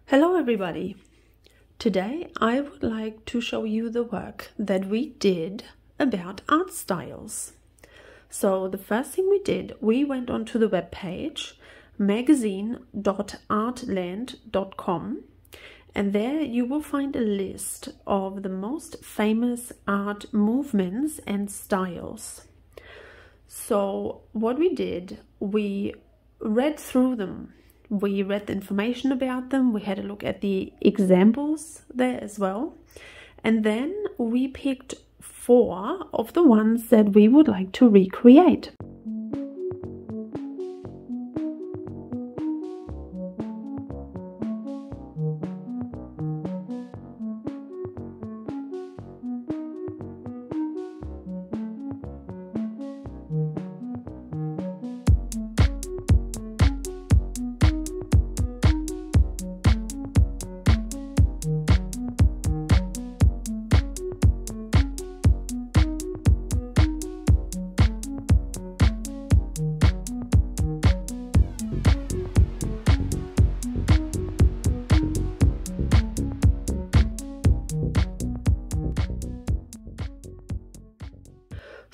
Hello everybody! Today I would like to show you the work that we did about art styles. So the first thing we did, we went onto the webpage magazine.artland.com, and there you will find a list of the most famous art movements and styles. So what we did, we read through them. We read the information about them, we had a look at the examples there as well, and then we picked 4 of the ones that we would like to recreate.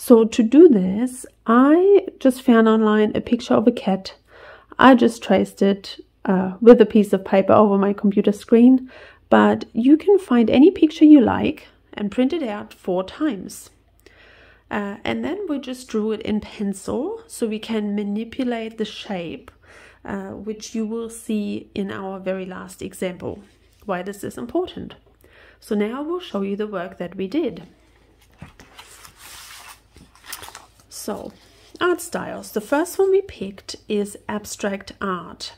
So to do this, I just found online a picture of a cat. I just traced it with a piece of paper over my computer screen, but you can find any picture you like and print it out 4 times. And then we just drew it in pencil so we can manipulate the shape, which you will see in our very last example. Why this is important. So now I will show you the work that we did. So, art styles. The first one we picked is abstract art.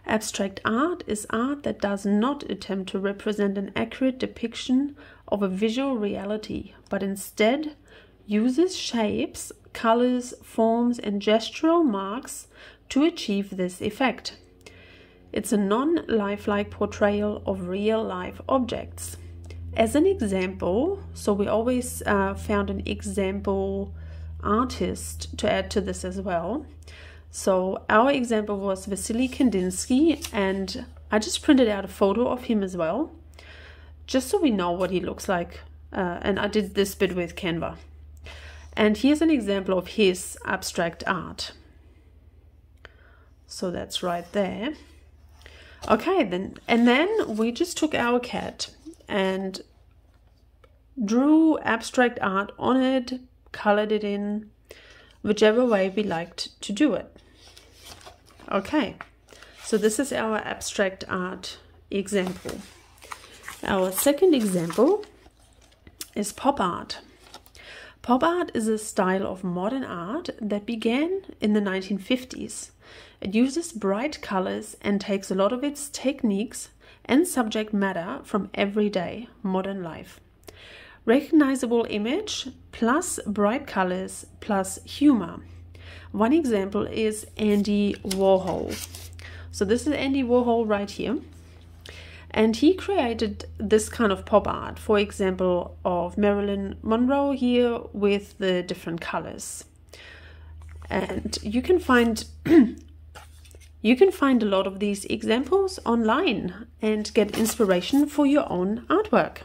Abstract art is art that does not attempt to represent an accurate depiction of a visual reality, but instead uses shapes, colors, forms, and gestural marks to achieve this effect. It's a non-lifelike portrayal of real-life objects. As an example, so we always found an example artist to add to this as well. So our example was Vasily Kandinsky, and I just printed out a photo of him as well, just so we know what he looks like. And I did this bit with Canva. And here's an example of his abstract art. So that's right there. Okay, then we just took our cat and drew abstract art on it, colored it in, whichever way we liked to do it. Okay, so this is our abstract art example. Our second example is pop art. Pop art is a style of modern art that began in the 1950s. It uses bright colors and takes a lot of its techniques and subject matter from everyday modern life. Recognizable image plus bright colors plus humor. One example is Andy Warhol. So this is Andy Warhol right here. And he created this kind of pop art, for example, of Marilyn Monroe here with the different colors. And you can find a lot of these examples online and get inspiration for your own artwork.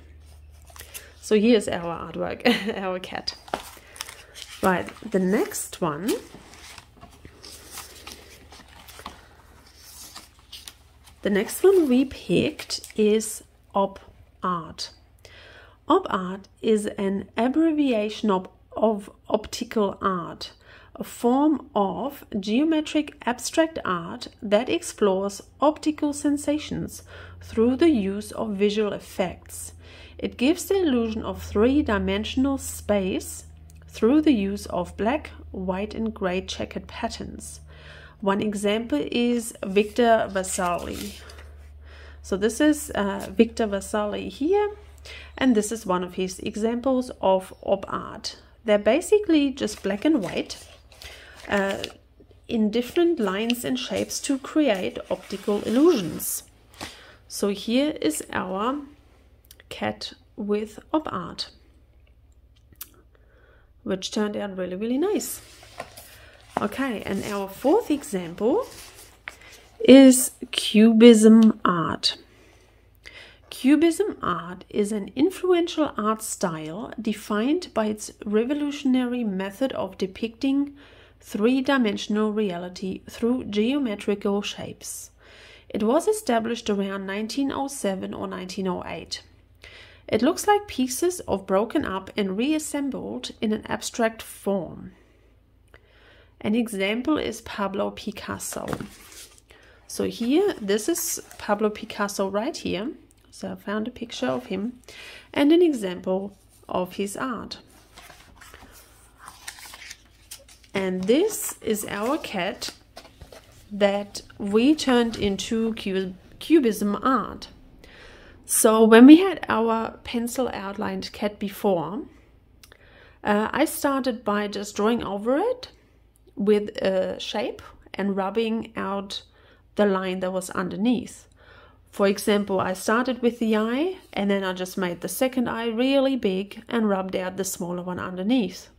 So here's our artwork, our cat. Right, the next one we picked is op art. Op art is an abbreviation of optical art, a form of geometric abstract art that explores optical sensations through the use of visual effects. It gives the illusion of 3-dimensional space through the use of black, white, and gray checkered patterns. One example is Victor Vasarely. So this is Victor Vasarely here, and this is one of his examples of op art. They're basically just black and white in different lines and shapes to create optical illusions. So here is our cat with op art, which turned out really, really nice. Okay, and our fourth example is Cubism art. Cubism art is an influential art style defined by its revolutionary method of depicting three-dimensional reality through geometrical shapes. It was established around 1907 or 1908. It looks like pieces of broken up and reassembled in an abstract form. An example is Pablo Picasso. So here, this is Pablo Picasso right here. So I found a picture of him and an example of his art. And this is our cat that we turned into Cubism art. So when we had our pencil outlined cat before, I started by just drawing over it with a shape and rubbing out the line that was underneath. For example, I started with the eye and then I just made the second eye really big and rubbed out the smaller one underneath.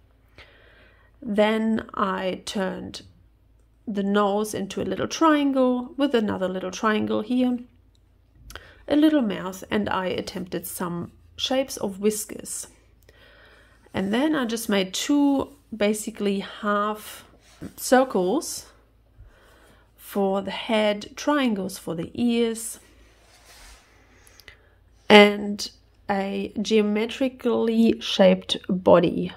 Then I turned the nose into a little triangle with another little triangle here, a little mouth, and I attempted some shapes of whiskers. And then I just made two basically half circles for the head, triangles for the ears, and a geometrically shaped body.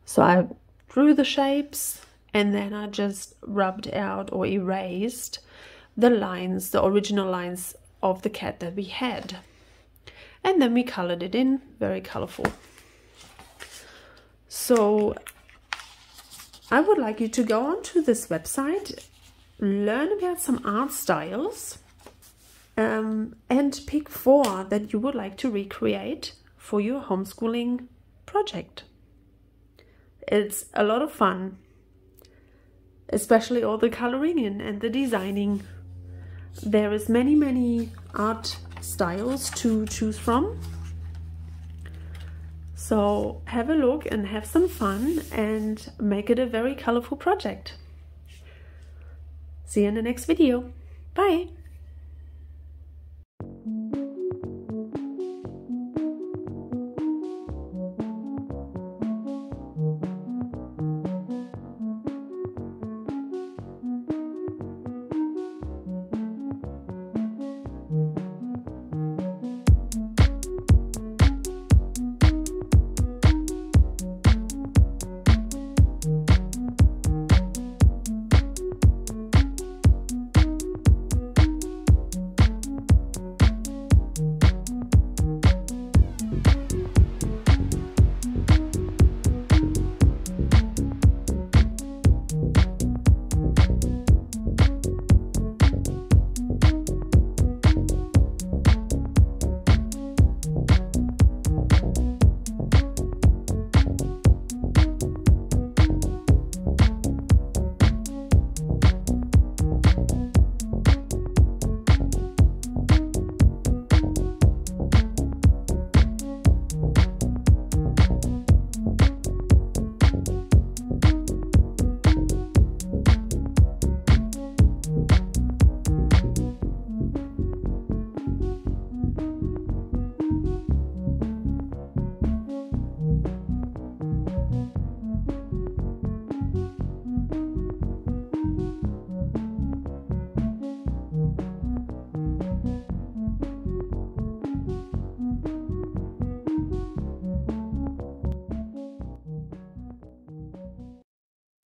So I drew the shapes and then I just rubbed out or erased the lines, the original lines of the cat that we had. And then we colored it in, very colorful. So I would like you to go onto this website, learn about some art styles, and pick 4 that you would like to recreate for your homeschooling project. It's a lot of fun, especially all the coloring in and the designing. There is many art styles to choose from. So have a look and have some fun and make it a very colorful project. See you in the next video. Bye!